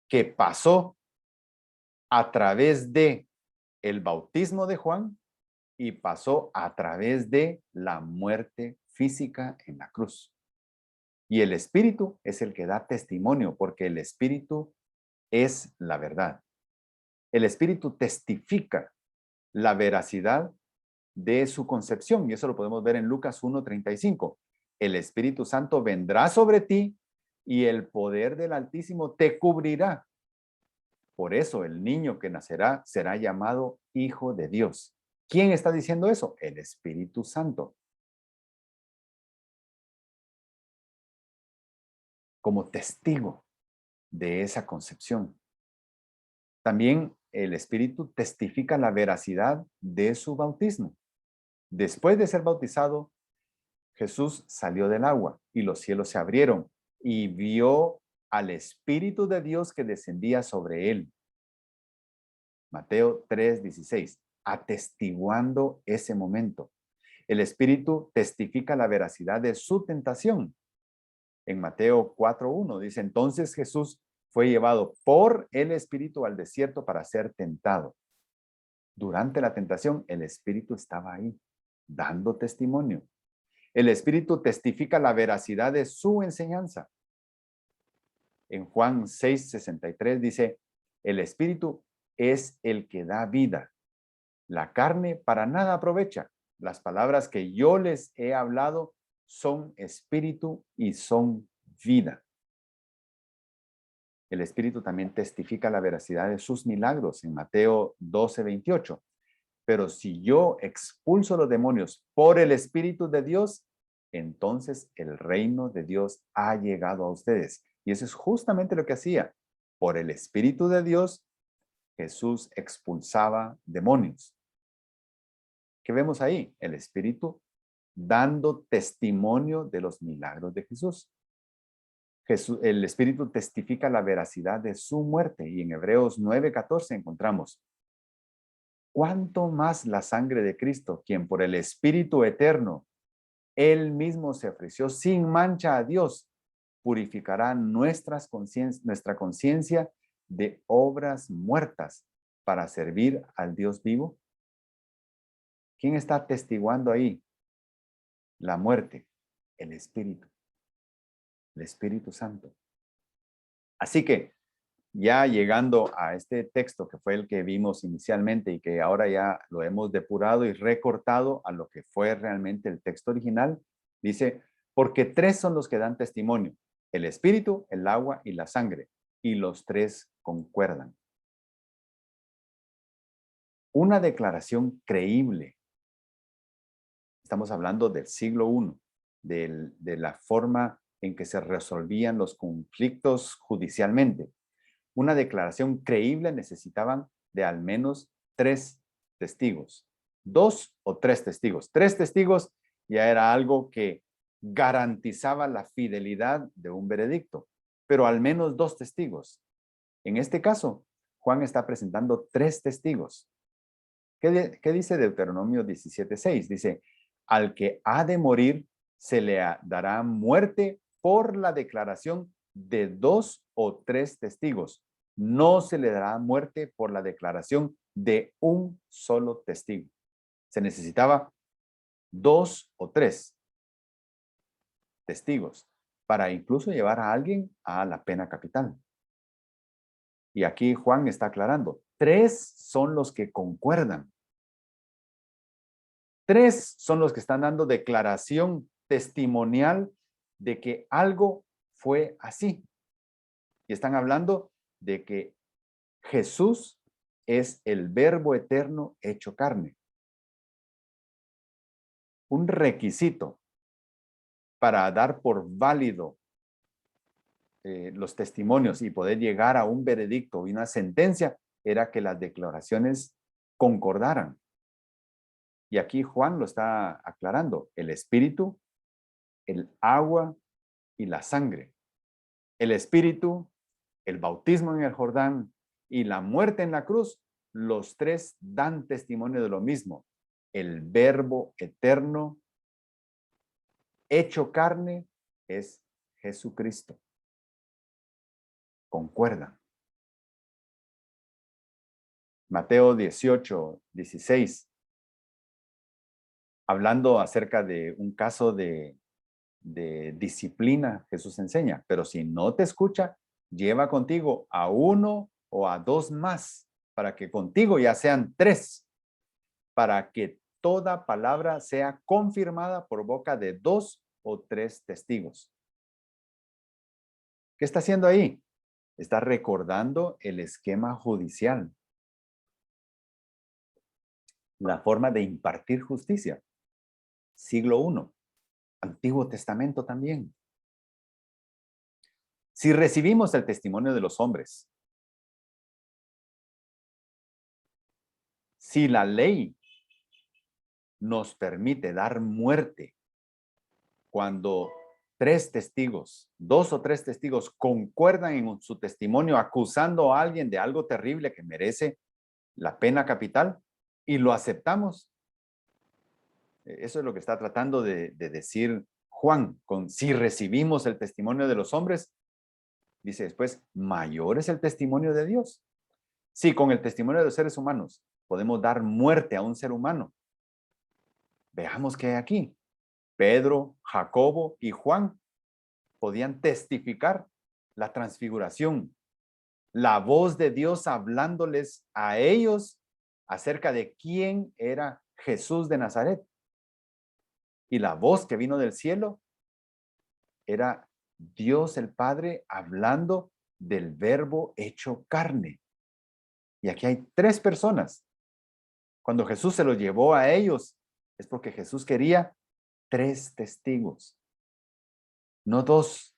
que pasó a través de el bautismo de Juan y pasó a través de la muerte física en la cruz. Y el Espíritu es el que da testimonio, porque el Espíritu es la verdad. El Espíritu testifica la veracidad de su concepción, y eso lo podemos ver en Lucas 1:35. El Espíritu Santo vendrá sobre ti y el poder del Altísimo te cubrirá. Por eso el niño que nacerá será llamado Hijo de Dios. ¿Quién está diciendo eso? El Espíritu Santo. Como testigo de esa concepción. También el Espíritu testifica la veracidad de su bautismo. Después de ser bautizado, Jesús salió del agua y los cielos se abrieron y vio al Espíritu de Dios que descendía sobre él. Mateo 3:16, atestiguando ese momento. El Espíritu testifica la veracidad de su tentación. En Mateo 4:1 dice, entonces Jesús fue llevado por el Espíritu al desierto para ser tentado. Durante la tentación, el Espíritu estaba ahí, dando testimonio. El Espíritu testifica la veracidad de su enseñanza. En Juan 6:63 dice, el Espíritu es el que da vida. La carne para nada aprovecha. Las palabras que yo les he hablado son espíritu y son vida. El Espíritu también testifica la veracidad de sus milagros en Mateo 12:28. Pero si yo expulso los demonios por el Espíritu de Dios, entonces el reino de Dios ha llegado a ustedes. Y eso es justamente lo que hacía. Por el Espíritu de Dios, Jesús expulsaba demonios. ¿Qué vemos ahí? El Espíritu dando testimonio de los milagros de Jesús. El Espíritu testifica la veracidad de su muerte. Y en Hebreos 9:14 encontramos, ¿cuánto más la sangre de Cristo, quien por el Espíritu eterno, Él mismo se ofreció sin mancha a Dios, purificará nuestra conciencia de obras muertas para servir al Dios vivo? ¿Quién está atestiguando ahí la muerte? El Espíritu Santo. Así que ya llegando a este texto que fue el que vimos inicialmente y que ahora ya lo hemos depurado y recortado a lo que fue realmente el texto original, dice, porque tres son los que dan testimonio, el espíritu, el agua y la sangre, y los tres concuerdan. Una declaración creíble. Estamos hablando del siglo I, de la forma en que se resolvían los conflictos judicialmente. Una declaración creíble necesitaban de al menos 3 testigos. 2 o 3 testigos. 3 testigos ya era algo que garantizaba la fidelidad de un veredicto, pero al menos 2 testigos. En este caso, Juan está presentando 3 testigos. ¿Qué dice Deuteronomio 17:6? Dice, al que ha de morir se le dará muerte por la declaración de 2 o 3 testigos. No se le dará muerte por la declaración de un solo testigo. Se necesitaba 2 o 3 testigos para incluso llevar a alguien a la pena capital. Y aquí Juan está aclarando, 3 son los que concuerdan. 3 son los que están dando declaración testimonial de que algo fue así. Y están hablando de que Jesús es el Verbo eterno hecho carne. Un requisito para dar por válido los testimonios y poder llegar a un veredicto y una sentencia era que las declaraciones concordaran. Y aquí Juan lo está aclarando, el espíritu, el agua y la sangre. El espíritu, el bautismo en el Jordán y la muerte en la cruz, los 3 dan testimonio de lo mismo. El Verbo eterno hecho carne es Jesucristo. Concuerdan. Mateo 18:16, hablando acerca de un caso de disciplina, Jesús enseña, pero si no te escucha, lleva contigo a 1 o a 2 más, para que contigo ya sean 3, para que toda palabra sea confirmada por boca de 2 o 3 testigos. ¿Qué está haciendo ahí? Está recordando el esquema judicial, la forma de impartir justicia. Siglo I, Antiguo Testamento también. Si recibimos el testimonio de los hombres, si la ley nos permite dar muerte cuando 3 testigos, 2 o 3 testigos concuerdan en su testimonio acusando a alguien de algo terrible que merece la pena capital y lo aceptamos. Eso es lo que está tratando de decir Juan, con si recibimos el testimonio de los hombres, dice después, mayor es el testimonio de Dios. Si con el testimonio de los seres humanos podemos dar muerte a un ser humano, veamos qué hay aquí. Pedro, Jacobo y Juan podían testificar la transfiguración, la voz de Dios hablándoles a ellos acerca de quién era Jesús de Nazaret. Y la voz que vino del cielo era Dios el Padre hablando del Verbo hecho carne. Y aquí hay 3 personas. Cuando Jesús se los llevó a ellos, es porque Jesús quería 3 testigos. No 2,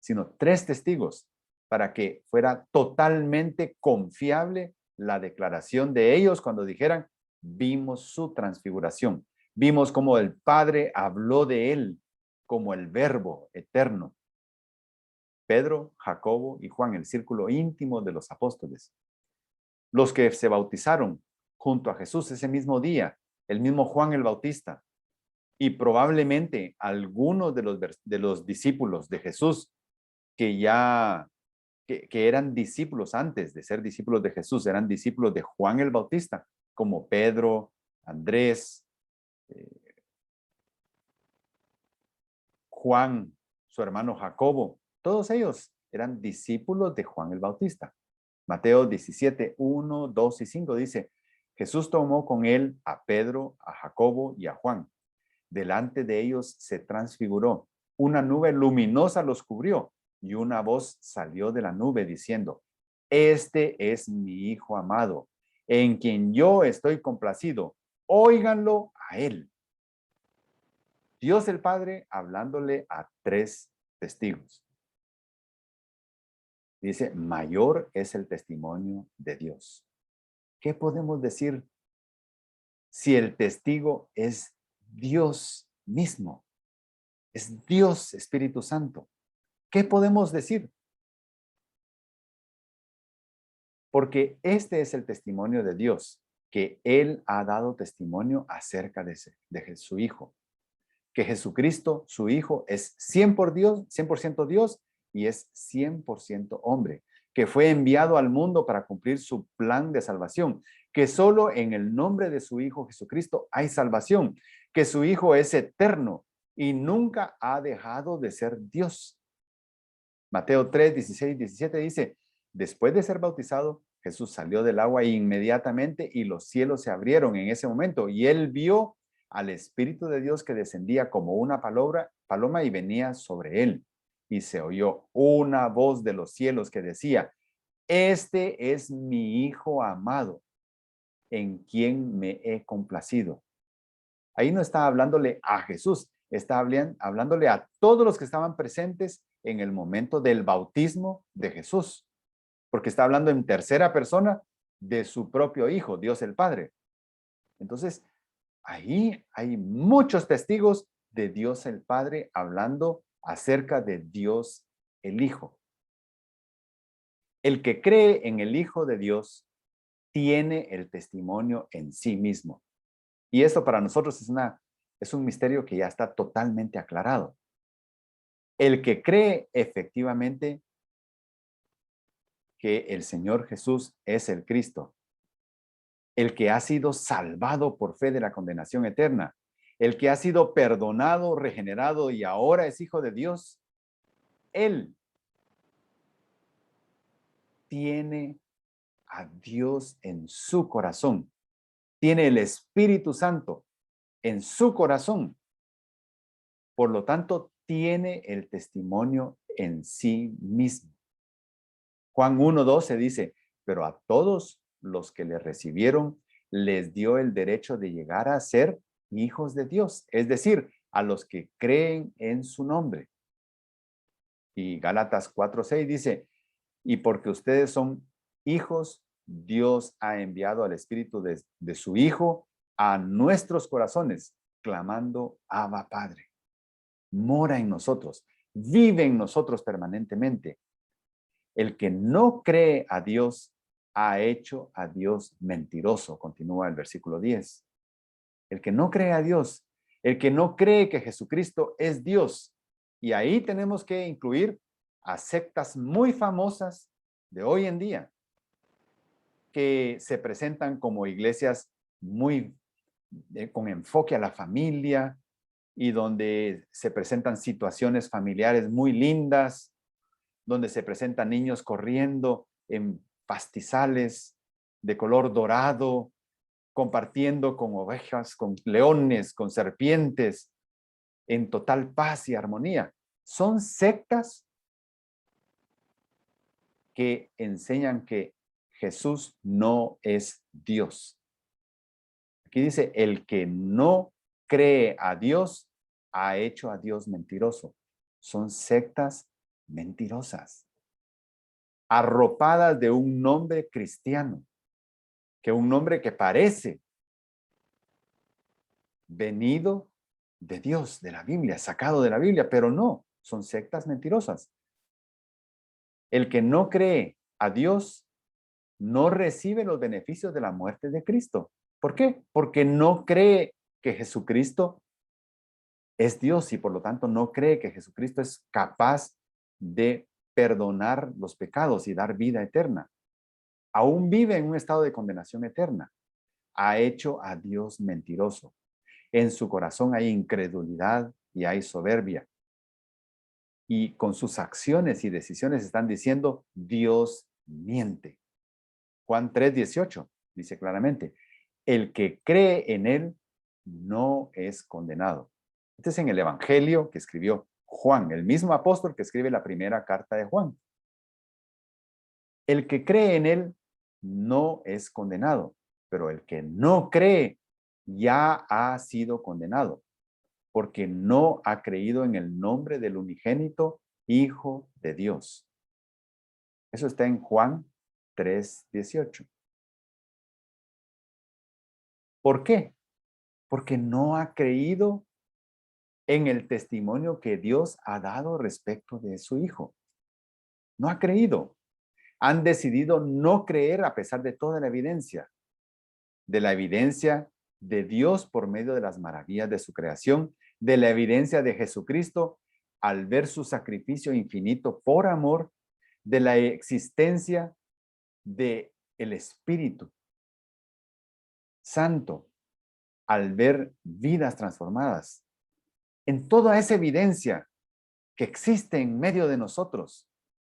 sino 3 testigos, para que fuera totalmente confiable la declaración de ellos cuando dijeran, vimos su transfiguración, vimos cómo el Padre habló de él como el Verbo eterno. Pedro, Jacobo y Juan, el círculo íntimo de los apóstoles. Los que se bautizaron junto a Jesús ese mismo día, el mismo Juan el Bautista, y probablemente algunos de los discípulos de Jesús que eran discípulos antes de ser discípulos de Jesús, eran discípulos de Juan el Bautista, como Pedro, Andrés, Juan, su hermano Jacobo, todos ellos eran discípulos de Juan el Bautista. Mateo 17, 1, 2 y 5 dice, Jesús tomó con él a Pedro, a Jacobo y a Juan. Delante de ellos se transfiguró. Una nube luminosa los cubrió y una voz salió de la nube diciendo, este es mi Hijo amado, en quien yo estoy complacido. Óiganlo a él. Dios el Padre hablándole a 3 testigos. Dice, mayor es el testimonio de Dios. ¿Qué podemos decir si el testigo es Dios mismo? Es Dios Espíritu Santo. ¿Qué podemos decir? Porque este es el testimonio de Dios, que Él ha dado testimonio acerca de su Hijo. Que Jesucristo, su Hijo, es 100% Dios y es 100% hombre, que fue enviado al mundo para cumplir su plan de salvación, que solo en el nombre de su Hijo Jesucristo hay salvación, que su Hijo es eterno y nunca ha dejado de ser Dios. Mateo 3, 16, 17 dice, después de ser bautizado, Jesús salió del agua inmediatamente y los cielos se abrieron en ese momento y él vio al Espíritu de Dios que descendía como una paloma y venía sobre él. Y se oyó una voz de los cielos que decía, este es mi Hijo amado, en quien me he complacido. Ahí no está hablándole a Jesús, está hablándole a todos los que estaban presentes en el momento del bautismo de Jesús, porque está hablando en tercera persona de su propio Hijo, Dios el Padre. Entonces, ahí hay muchos testigos de Dios el Padre hablando acerca de Dios el Hijo. El que cree en el Hijo de Dios tiene el testimonio en sí mismo. Y esto para nosotros es un misterio que ya está totalmente aclarado. El que cree efectivamente que el Señor Jesús es el Cristo, el que ha sido salvado por fe de la condenación eterna, el que ha sido perdonado, regenerado y ahora es hijo de Dios, él tiene a Dios en su corazón, tiene el Espíritu Santo en su corazón. Por lo tanto, tiene el testimonio en sí mismo. Juan 1:12 dice, pero a todos los que le recibieron, les dio el derecho de llegar a ser hijos de Dios, es decir, a los que creen en su nombre. Y Gálatas 4:6 dice, y porque ustedes son hijos, Dios ha enviado al Espíritu de su Hijo a nuestros corazones, clamando, Abba Padre. Mora en nosotros, vive en nosotros permanentemente. El que no cree a Dios ha hecho a Dios mentiroso, continúa el versículo 10. El que no cree a Dios, el que no cree que Jesucristo es Dios. Y ahí tenemos que incluir a sectas muy famosas de hoy en día, que se presentan como iglesias muy con enfoque a la familia y donde se presentan situaciones familiares muy lindas, donde se presentan niños corriendo en pastizales de color dorado, compartiendo con ovejas, con leones, con serpientes, en total paz y armonía. Son sectas que enseñan que Jesús no es Dios. Aquí dice, el que no cree a Dios ha hecho a Dios mentiroso. Son sectas mentirosas, arropadas de un nombre cristiano, que un nombre que parece venido de Dios, de la Biblia, sacado de la Biblia, pero no, son sectas mentirosas. El que no cree a Dios no recibe los beneficios de la muerte de Cristo. ¿Por qué? Porque no cree que Jesucristo es Dios y por lo tanto no cree que Jesucristo es capaz de perdonar los pecados y dar vida eterna. Aún vive en un estado de condenación eterna. Ha hecho a Dios mentiroso. En su corazón hay incredulidad y hay soberbia. Y con sus acciones y decisiones están diciendo, Dios miente. Juan 3:18 dice claramente, el que cree en él no es condenado. Este es en el Evangelio que escribió Juan, el mismo apóstol que escribe la primera carta de Juan. El que cree en él no es condenado, pero el que no cree ya ha sido condenado, porque no ha creído en el nombre del unigénito Hijo de Dios. Eso está en Juan 3:18. ¿Por qué? Porque no ha creído en el testimonio que Dios ha dado respecto de su Hijo. No ha creído. Han decidido no creer a pesar de toda la evidencia. de la evidencia de Dios por medio de las maravillas de su creación, de la evidencia de Jesucristo al ver su sacrificio infinito por amor, de la existencia de el Espíritu Santo al ver vidas transformadas. En toda esa evidencia que existe en medio de nosotros,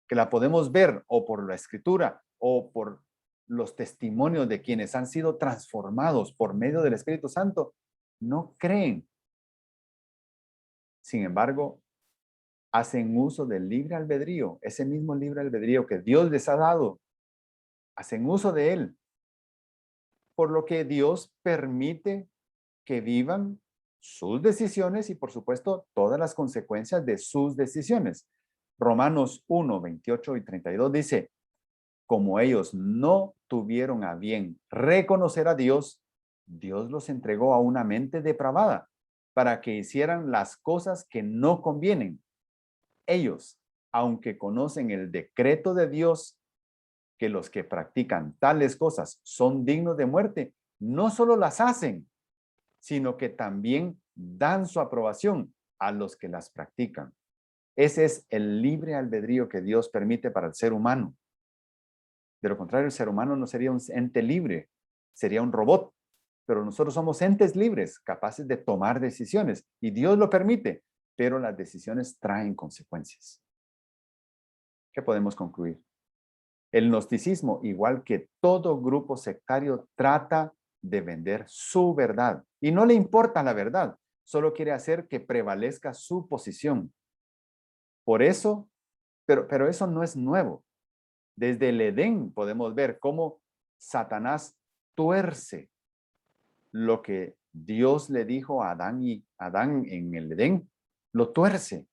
que la podemos ver o por la Escritura o por los testimonios de quienes han sido transformados por medio del Espíritu Santo, no creen. Sin embargo, hacen uso del libre albedrío, ese mismo libre albedrío que Dios les ha dado, hacen uso de él, por lo que Dios permite que vivan sus decisiones y, por supuesto, todas las consecuencias de sus decisiones. Romanos 1, 28 y 32 dice, como ellos no tuvieron a bien reconocer a Dios, Dios los entregó a una mente depravada para que hicieran las cosas que no convienen. Ellos, aunque conocen el decreto de Dios, que los que practican tales cosas son dignos de muerte, no solo las hacen, sino que también dan su aprobación a los que las practican. Ese es el libre albedrío que Dios permite para el ser humano. De lo contrario, el ser humano no sería un ente libre, sería un robot. Pero nosotros somos entes libres, capaces de tomar decisiones, y Dios lo permite, pero las decisiones traen consecuencias. ¿Qué podemos concluir? El gnosticismo, igual que todo grupo sectario, trata de vender su verdad. Y no le importa la verdad, solo quiere hacer que prevalezca su posición. Por eso, pero eso no es nuevo. Desde el Edén podemos ver cómo Satanás tuerce lo que Dios le dijo a Adán en el Edén, lo tuerce.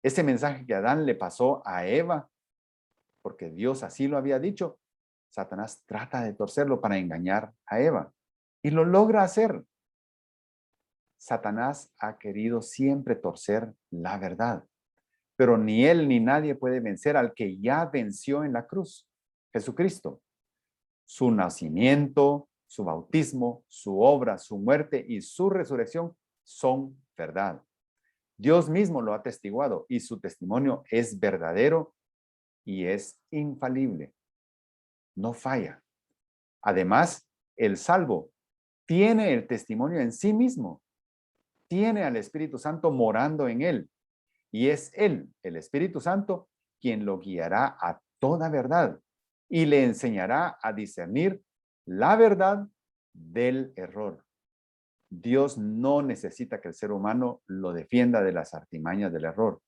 Ese mensaje que Adán le pasó a Eva, porque Dios así lo había dicho, Satanás trata de torcerlo para engañar a Eva. Y lo logra hacer. Satanás ha querido siempre torcer la verdad. Pero ni él ni nadie puede vencer al que ya venció en la cruz, Jesucristo. Su nacimiento, su bautismo, su obra, su muerte y su resurrección son verdad. Dios mismo lo ha atestiguado y su testimonio es verdadero y es infalible. No falla. Además, el salvo tiene el testimonio en sí mismo. Tiene al Espíritu Santo morando en él. Y es él, el Espíritu Santo, quien lo guiará a toda verdad y le enseñará a discernir la verdad del error. Dios no necesita que el ser humano lo defienda de las artimañas del error.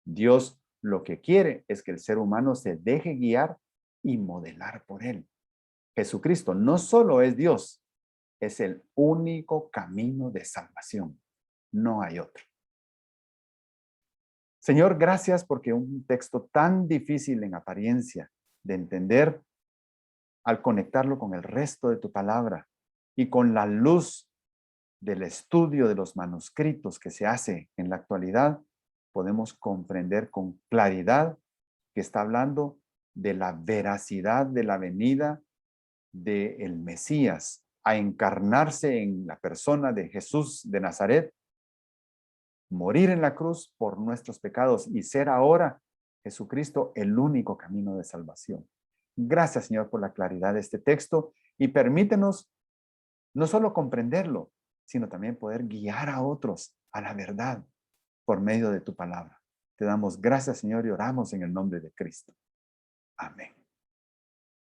Dios lo que quiere es que el ser humano se deje guiar y modelar por él. Jesucristo no solo es Dios, es el único camino de salvación. No hay otro. Señor, gracias porque un texto tan difícil en apariencia de entender, al conectarlo con el resto de tu palabra y con la luz del estudio de los manuscritos que se hace en la actualidad, podemos comprender con claridad que está hablando de la veracidad de la venida del Mesías a encarnarse en la persona de Jesús de Nazaret, morir en la cruz por nuestros pecados y ser ahora Jesucristo el único camino de salvación. Gracias, Señor, por la claridad de este texto y permítenos no solo comprenderlo, sino también poder guiar a otros a la verdad por medio de tu palabra. Te damos gracias, Señor, y oramos en el nombre de Cristo. Amén.